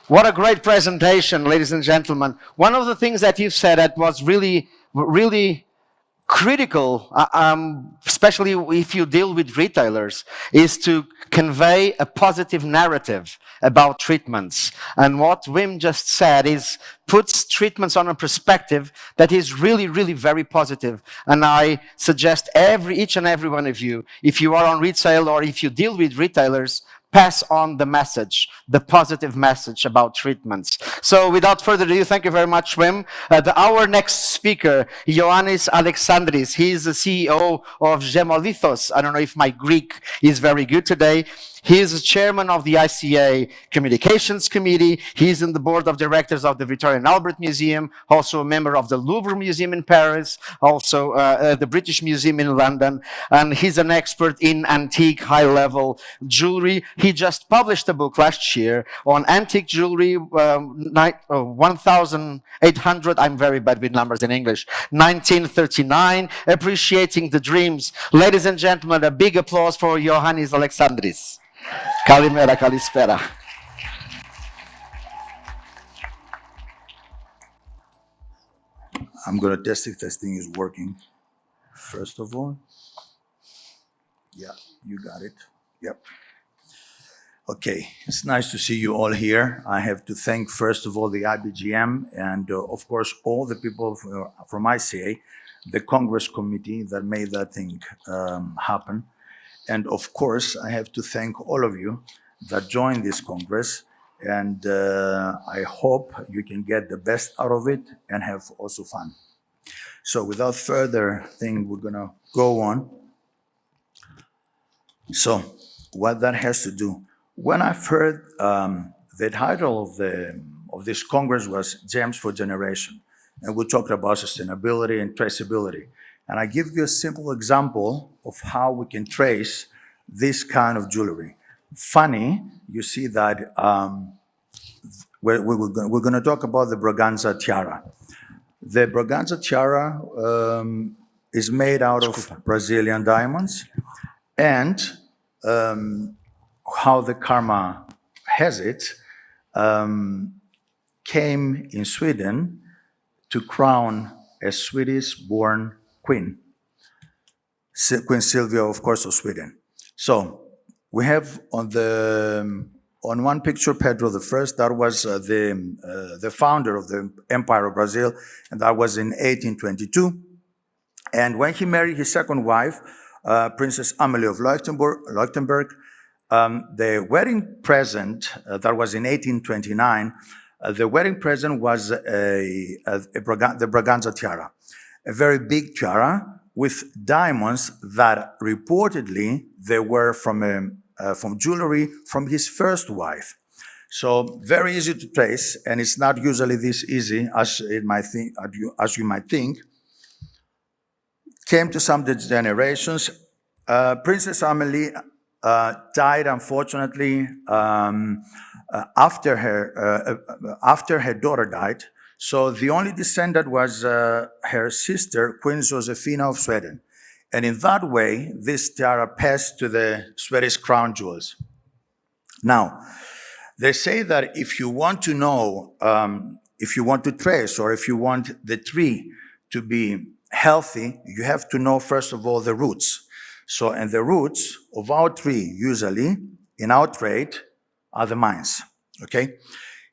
What a great presentation, ladies and gentlemen. One of the things that you said that was really, really critical, especially if you deal with retailers, is to convey a positive narrative about treatments. And what Wim just said is puts treatments on a perspective that is really, really very positive. And I suggest each and every one of you, if you are on retail or if you deal with retailers, pass on the message, the positive message about treatments. So without further ado, thank you very much, Wim. Our next speaker, Ioannis Alexandris, he is the CEO of Gemolithos. I don't know if my Greek is very good today. He is the chairman of the ICA Communications Committee. He is in the board of directors of the Victoria and Albert Museum, also a member of the Louvre Museum in Paris, also the British Museum in London, and he's an expert in antique high-level jewelry. He just published a book last year on antique jewelry, 1,800, I'm very bad with numbers in English, 1939, Appreciating the Dreams. Ladies and gentlemen, a big applause for Ioannis Alexandris. Kalimera, kalispera. I'm going to test if this thing is working. First of all, yeah, you got it. Yep. Okay, it's nice to see you all here. I have to thank, first of all, the IBGM and, of course, all the people from ICA, the Congress committee that made that thing happen. And, of course, I have to thank all of you that joined this Congress. And I hope you can get the best out of it and have also fun. So without further thing, we're going to go on. So what that has to do, when I've heard the title of this Congress was Gems for Generation, and we talked about sustainability and traceability. And I give you a simple example of how we can trace this kind of jewelry. Funny, you see that we're going to talk about the Braganza tiara. The Braganza tiara is made out of Brazilian diamonds, and how the karma has it, came in Sweden to crown a Swedish-born queen, Queen Sylvia, of course, of Sweden. So we have on one picture Pedro I. That was the founder of the Empire of Brazil, and that was in 1822. And when he married his second wife, Princess Amalie of Leuchtenberg, the wedding present, that was in 1829, the wedding present was the Braganza tiara, a very big tiara with diamonds that reportedly they were from jewelry from his first wife. So very easy to trace, and it's not usually this easy as you might think. Came to some generations. Princess Amalie died, unfortunately, after her daughter died. So the only descendant was her sister, Queen Josefina of Sweden. And in that way, this tiara passed to the Swedish crown jewels. Now, they say that if you want to know, if you want to trace, or if you want the tree to be healthy, you have to know, first of all, the roots. So, and the roots of our tree, usually, in our trade, are the mines, okay?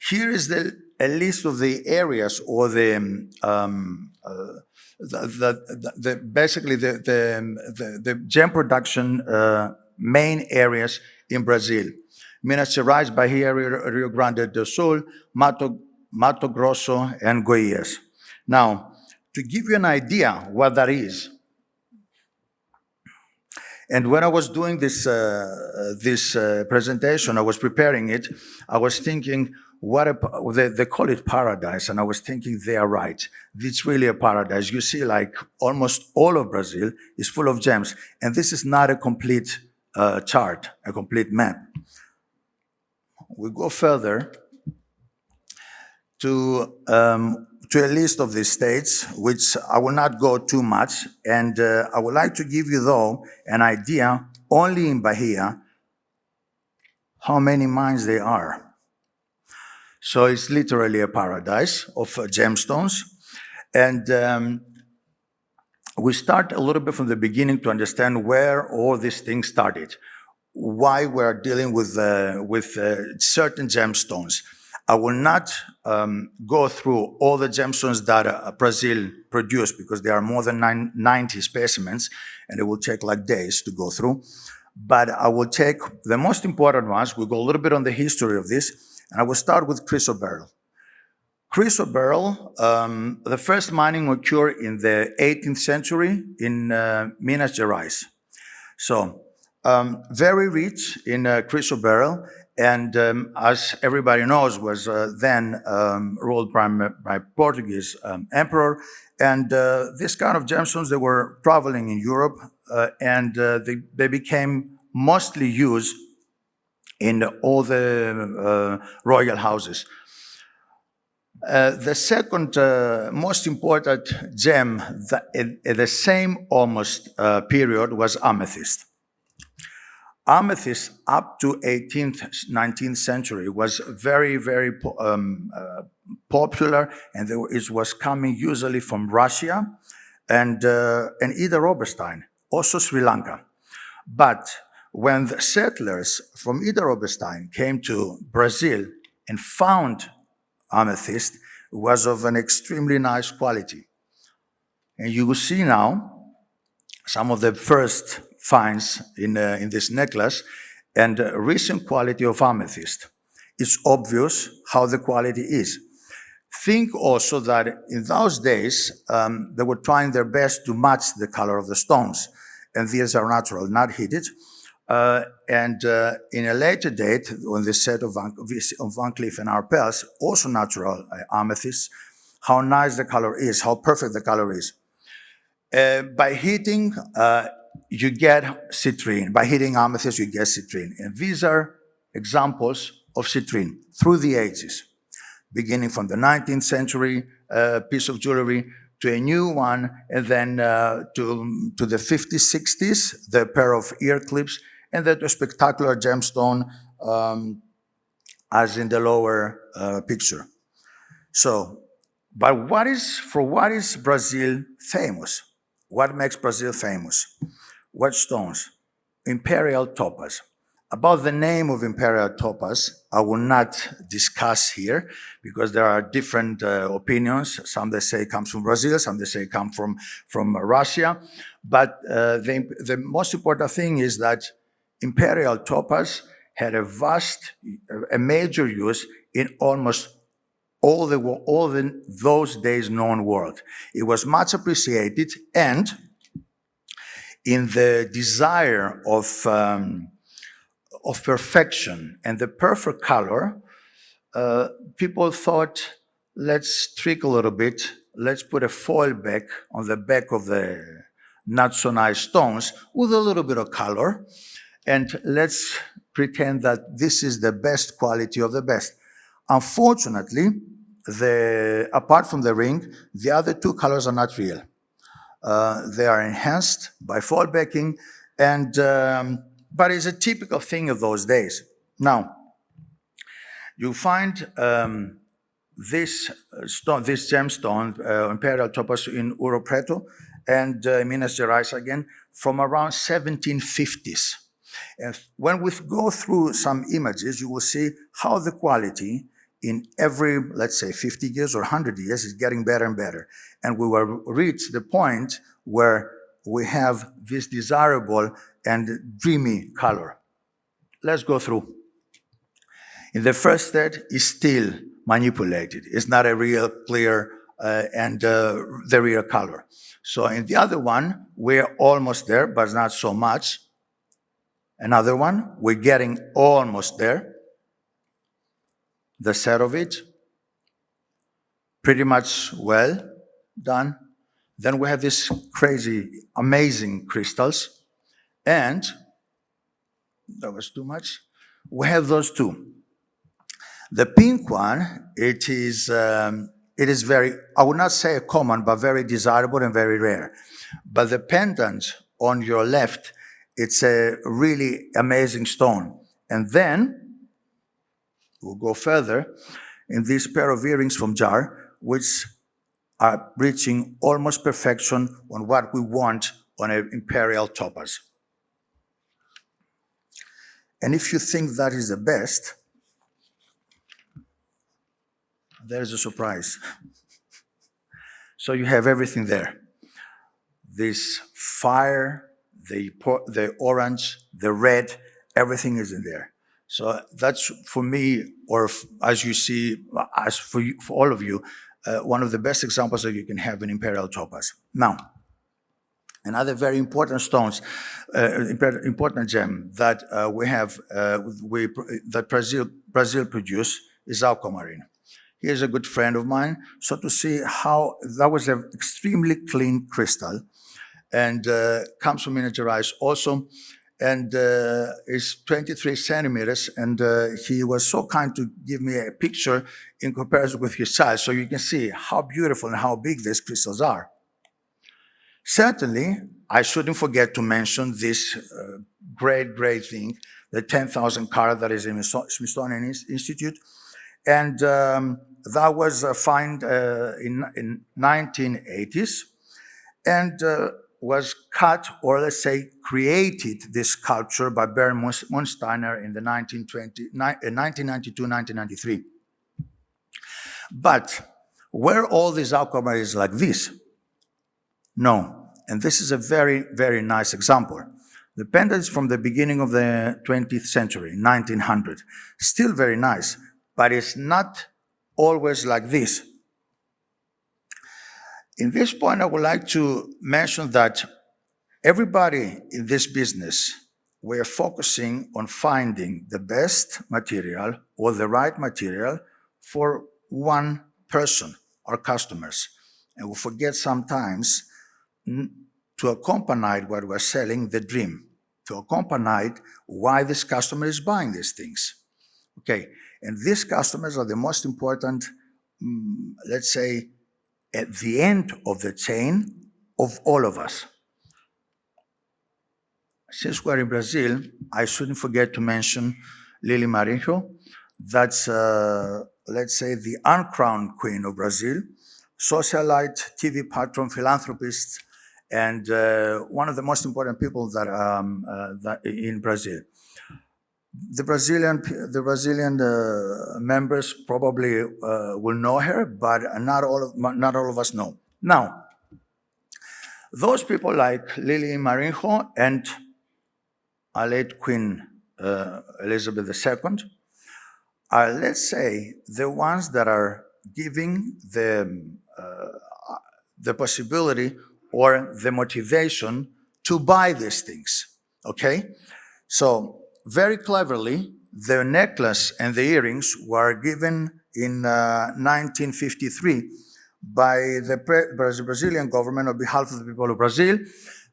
Here is a list of the areas, or basically the gem production main areas in Brazil. Minas Gerais, Bahia, Rio Grande do Sul, Mato Grosso, and Goiás. Now, to give you an idea what that is, and when I was doing this presentation, I was preparing it, I was thinking, they call it paradise, and I was thinking they are right. It's really a paradise. You see, like, almost all of Brazil is full of gems, and this is not a complete chart, a complete map. We go further to a list of these states, which I will not go too much, and I would like to give you, though, an idea, only in Bahia, how many mines there are. So it's literally a paradise of gemstones. And we start a little bit from the beginning to understand where all these things started, why we're dealing with certain gemstones. I will not go through all the gemstones that Brazil produced, because there are more than 90 specimens, and it will take like days to go through. But I will take the most important ones. We'll go a little bit on the history of this, and I will start with chrysoberyl. Chrysoberyl, the first mining occurred in the 18th century in Minas Gerais. So, very rich in chrysoberyl, and as everybody knows, was then ruled by Portuguese emperor. And this kind of gemstones, they were traveling in Europe, and they became mostly used in all the royal houses. The second most important gem at the same almost period was amethyst. Amethyst up to 18th, 19th century was very, very popular, and it was coming usually from Russia and either Oberstein, also Sri Lanka. But when the settlers from either Oberstein came to Brazil and found amethyst, was of an extremely nice quality. And you will see now some of the first finds in this necklace, and recent quality of amethyst. It's obvious how the quality is. Think also that in those days, they were trying their best to match the color of the stones, and these are natural, not heated. And in a later date, on the set of Van Cleef and Arpels, also natural amethyst, how nice the color is, how perfect the color is. By heating, you get citrine. By heating amethyst, you get citrine. And these are examples of citrine through the ages, beginning from the 19th century piece of jewelry to a new one, and then to the 50s, 60s, the pair of ear clips, and then the spectacular gemstone as in the lower picture. So, but for what is Brazil famous? What makes Brazil famous? What stones? Imperial topaz. About the name of imperial topaz, I will not discuss here, because there are different opinions. Some they say it comes from Brazil, some they say it comes from Russia. But the most important thing is that imperial topaz had a major use in almost all those days known world. It was much appreciated, and in the desire of perfection and the perfect color, people thought, let's trick a little bit, let's put a foil back on the back of the not so nice stones with a little bit of color, and let's pretend that this is the best quality of the best. Unfortunately, apart from the ring, the other two colors are not real. They are enhanced by foil backing, and but it's a typical thing of those days. Now, you find this gemstone, imperial topaz, in Ouro Preto and Minas Gerais again, from around 1750s. And when we go through some images, you will see how the quality in every, let's say, 50 years or 100 years is getting better and better. And we will reach the point where we have this desirable and dreamy color. Let's go through. In the first set, is still manipulated. It's not a real clear and the real color. So in the other one, we're almost there, but not so much. Another one, we're getting almost there. The set of it, pretty much well done. Then we have these crazy, amazing crystals. And that was too much. We have those two. The pink one, it is very, I would not say common, but very desirable and very rare. But the pendant on your left, it's a really amazing stone. And then, we'll go further. in this pair of earrings from Jar, which are reaching almost perfection on what we want on an imperial topaz. And if you think that is the best, there is a surprise. So you have everything there. This fire, the orange, the red, everything is in there. So that's for me, or as you see, as for you, for all of you, one of the best examples that you can have in imperial topaz. Now, another very important important gem that we have, that Brazil produce is aquamarine. He is a good friend of mine, so to see how that was an extremely clean crystal, and comes from Minas Gerais also, and is 23 centimeters, and he was so kind to give me a picture in comparison with his size, so you can see how beautiful and how big these crystals are. Certainly, I shouldn't forget to mention this great thing, the 10,000 carat that is in the Smithsonian Institute, and that was found in 1980s, and was cut, or let's say created, this sculpture by Baron Munsteiner in the 1992-1993. But were all these aquamarines like this? No, and this is a very nice example. The pendant is from the beginning of the 20th century, 1900. Still very nice, but it's not always like this. In this point, I would like to mention that everybody in this business, we're focusing on finding the best material or the right material for one person, our customers. And we forget sometimes to accompany what we're selling, the dream, to accompany why this customer is buying these things. Okay, and these customers are the most important, let's say, at the end of the chain of all of us. Since we're in Brazil, I shouldn't forget to mention Lili Marinho. That's, let's say, the uncrowned queen of Brazil, socialite, TV patron, philanthropist, and one of the most important people that in Brazil. The Brazilian members probably will know her, but not all of us know. Now, those people like Lili Marinho and our late Queen Elizabeth II are, let's say, the ones that are giving the possibility or the motivation to buy these things, okay? So, very cleverly, the necklace and the earrings were given in 1953 by the Brazilian government on behalf of the people of Brazil.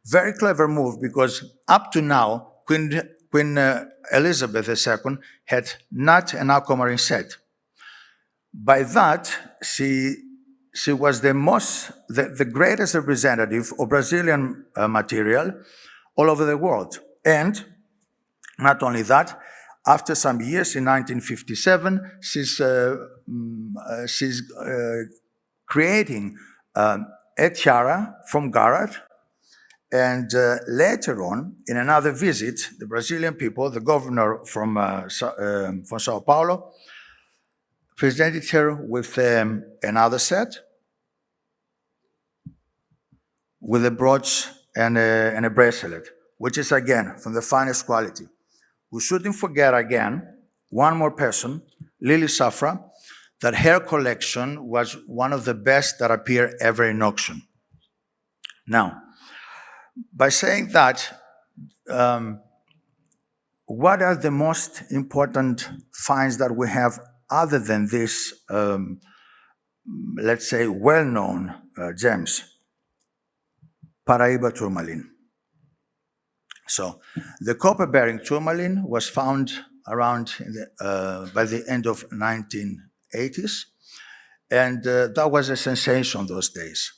Very clever move, because up to now, Queen Elizabeth II had not an aquamarine set. By that, she was the greatest representative of Brazilian material all over the world. And not only that, after some years, in 1957, she's creating a tiara from garret. And later on, in another visit, the Brazilian people, the governor from Sao Paulo, presented her with another set, with a brooch and a bracelet, which is, again, from the finest quality. We shouldn't forget, again, one more person, Lily Safra, that her collection was one of the best that appeared ever in auction. Now, by saying that, what are the most important finds that we have other than this, let's say, well-known gems? Paraíba tourmaline. So, the copper-bearing tourmaline was found around by the end of 1980s, and that was a sensation those days.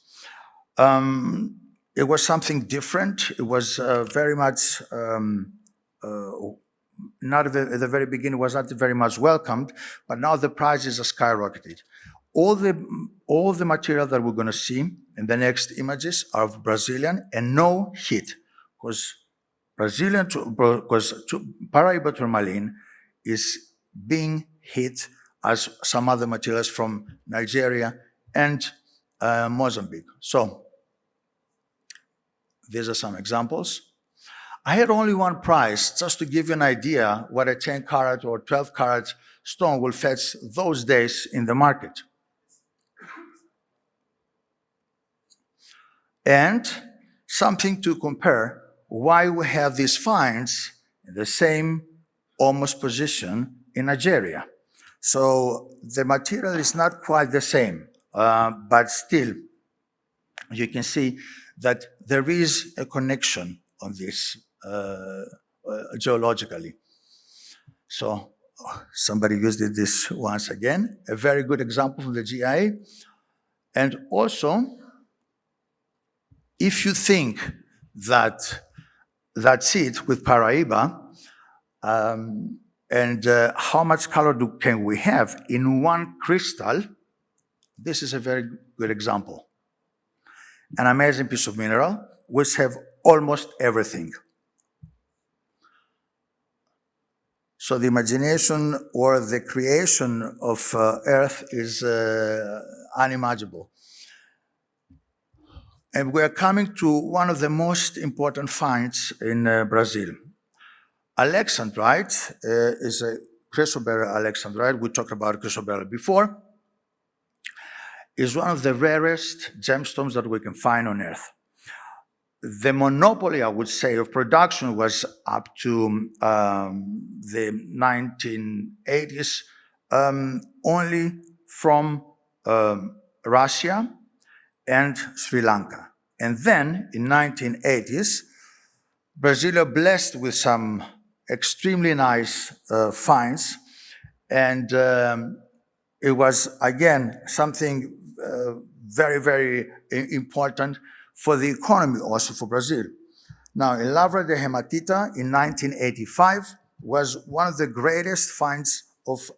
It was something different. It was very much not at the very beginning was not very much welcomed, but now the prices are skyrocketed. All the material that we're going to see in the next images are of Brazilian and no heat, because Paraíba tourmaline is being hit as some other materials from Nigeria and Mozambique. So these are some examples. I had only one price, just to give you an idea what a 10 carat or 12 carat stone will fetch those days in the market. And something to compare why we have these finds in the same almost position in Nigeria. So the material is not quite the same, but still you can see that there is a connection on this geologically. So somebody used this once again, a very good example from the GIA. And also, if you think that that's it with Paraíba, and how much color can we have in one crystal, this is a very good example. An amazing piece of mineral, which have almost everything. So the imagination or the creation of Earth is unimaginable. And we're coming to one of the most important finds in Brazil. Alexandrite is a chrysoberyl alexandrite. We talked about chrysoberyl before. Is one of the rarest gemstones that we can find on Earth. The monopoly, I would say, of production was up to the 1980s, only from Russia and Sri Lanka. And then in 1980s, Brasília blessed with some extremely nice finds, and it was again something very, very important for the economy also for Brazil. Now, in Lavra de Hematita in 1985 was one of the greatest finds of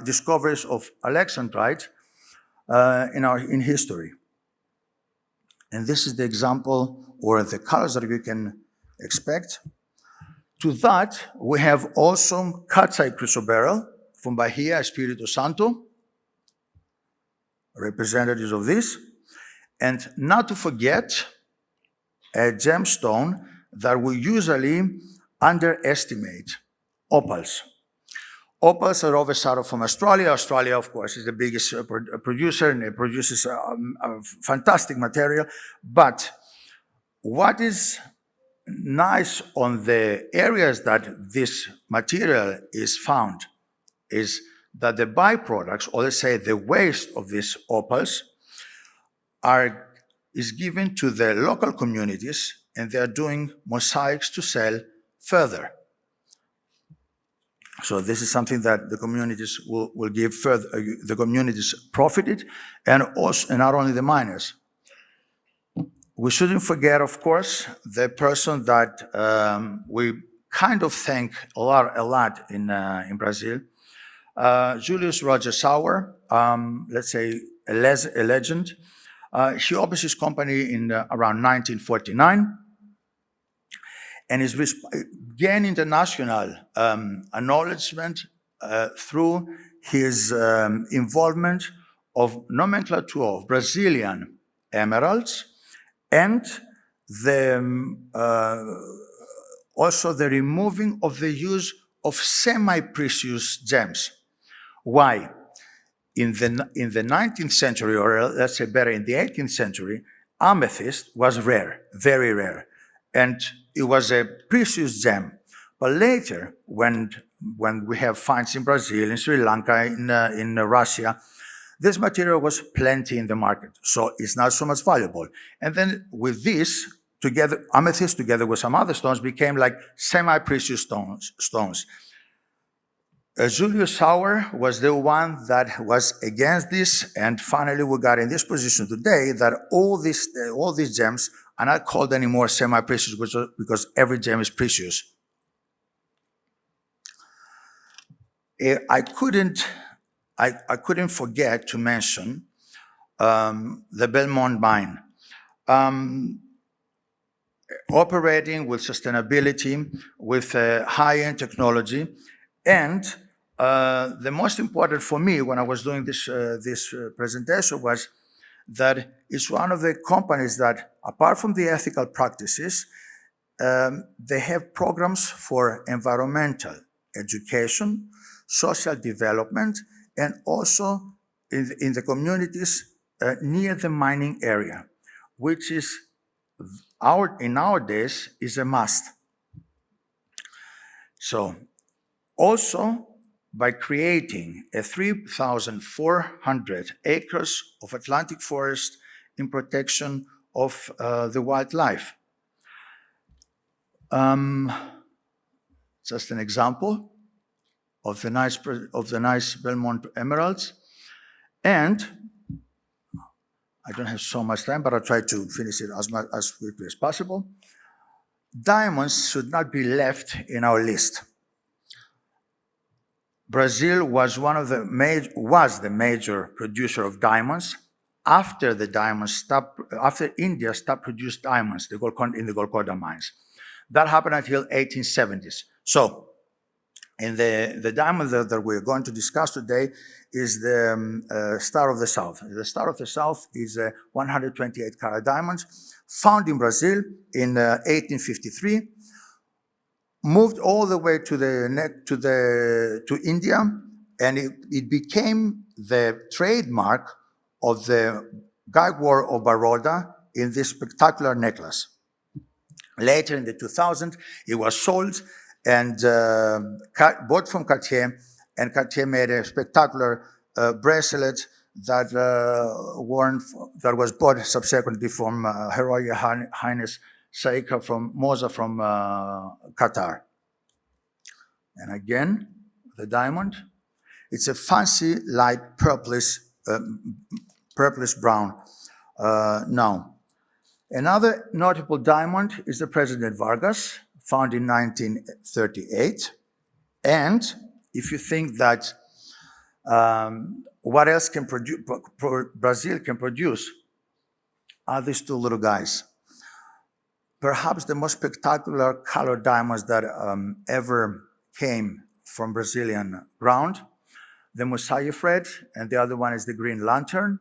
discoveries of alexandrite in history. And this is the example or the colors that you can expect. To that, we have also Katsai chrysoberyl from Bahia, Espírito Santo, representatives of this. And not to forget a gemstone that we usually underestimate, opals. Opals are always out from Australia. Australia, of course, is the biggest producer, and it produces a fantastic material. But what is nice on the areas that this material is found is that the byproducts, or let's say the waste of these opals, is given to the local communities, and they are doing mosaics to sell further. So this is something that the communities will give further. The communities profited, and also, and not only the miners. We shouldn't forget, of course, the person that we kind of thank a lot in Brazil, Julius Roger Sauer. Let's say a legend. He opened his company in around 1949, and is gained international acknowledgement through his involvement of nomenclature of Brazilian emeralds, and also the removing of the use of semi-precious gems. Why? In the 19th century, or let's say better, in the 18th century, amethyst was rare, very rare, and it was a precious gem. But later, when we have finds in Brazil, in Sri Lanka, in Russia, this material was plenty in the market, so it's not so much valuable. And then with this, together, amethyst together with some other stones became like semi-precious stones. Julius Sauer was the one that was against this, and finally we got in this position today that all these gems are not called anymore semi-precious because every gem is precious. I couldn't forget to mention the Belmont mine. Operating with sustainability, with high-end technology, and the most important for me when I was doing this presentation was that it's one of the companies that, apart from the ethical practices, they have programs for environmental education, social development, and also in the communities near the mining area, which is in our days is a must. So also by creating a 3,400 acres of Atlantic forest in protection of the wildlife. Just an example of the nice Belmont emeralds. And I don't have so much time, but I'll try to finish it as quickly as possible. Diamonds should not be left in our list. Brazil was the major producer of diamonds after India stopped producing diamonds in the Golconda mines. That happened until 1870s. So, and the diamond that we're going to discuss today is the Star of the South. The Star of the South is a 128 carat diamond found in Brazil in 1853, moved all the way to India, and it became the trademark of the Gaekwar of Baroda in this spectacular necklace. Later in the 2000s, it was sold and bought from Cartier, and Cartier made a spectacular bracelet that was bought subsequently from Her Royal Highness Saika Moza from Qatar. And again, the diamond, it's a fancy light purplish brown. Now, another notable diamond is the President Vargas, found in 1938. And if you think that what else can Brazil can produce are these two little guys. Perhaps the most spectacular colored diamonds that ever came from Brazilian ground. The Mosaic Fred, and the other one is the Green Lantern.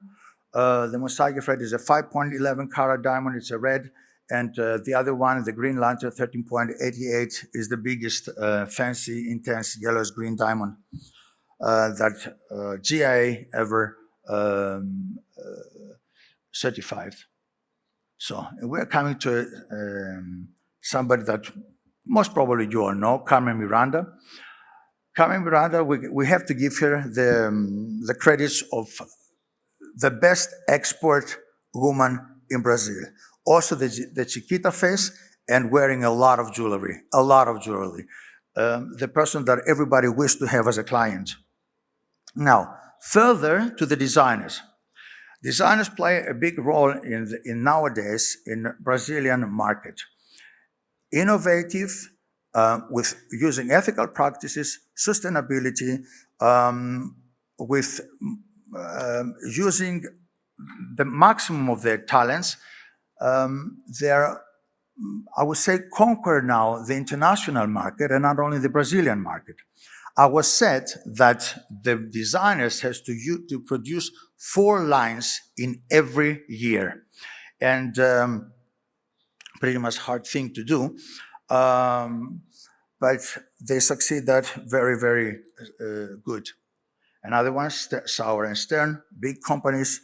The Mosaic Fred is a 5.11 carat diamond, it's a red, and the other one, the Green Lantern, 13.88, is the biggest fancy, intense yellowish green diamond that GIA ever certified. So we're coming to somebody that most probably you all know, Carmen Miranda. Carmen Miranda, we have to give her the credits of the best export woman in Brazil. Also the Chiquita face and wearing a lot of jewelry. The person that everybody wished to have as a client. Now, further to the designers. Designers play a big role in nowadays in Brazilian market. Innovative, with using ethical practices, sustainability, with using the maximum of their talents. They're, I would say, conquer now the international market and not only the Brazilian market. I was said that the designers has to produce 4 lines in every year, and pretty much hard thing to do, but they succeed that very, very good. Another one, Sauer and Stern, big companies,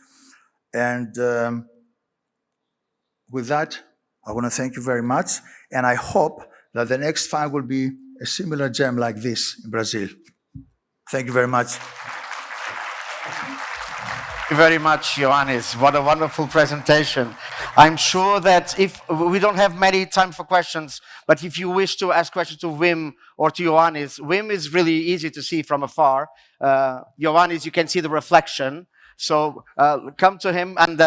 and with that, I want to thank you very much, and I hope that the next find will be a similar gem like this in Brazil. Thank you very much. Thank you very much, Ioannis. What a wonderful presentation. I'm sure that if we don't have many time for questions, but if you wish to ask questions to Wim or to Ioannis, Wim is really easy to see from afar. Ioannis, you can see the reflection. So come to him, and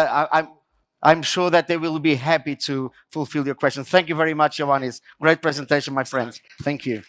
I'm sure that they will be happy to fulfill your questions. Thank you very much, Ioannis. Great presentation, my friends. Thank you.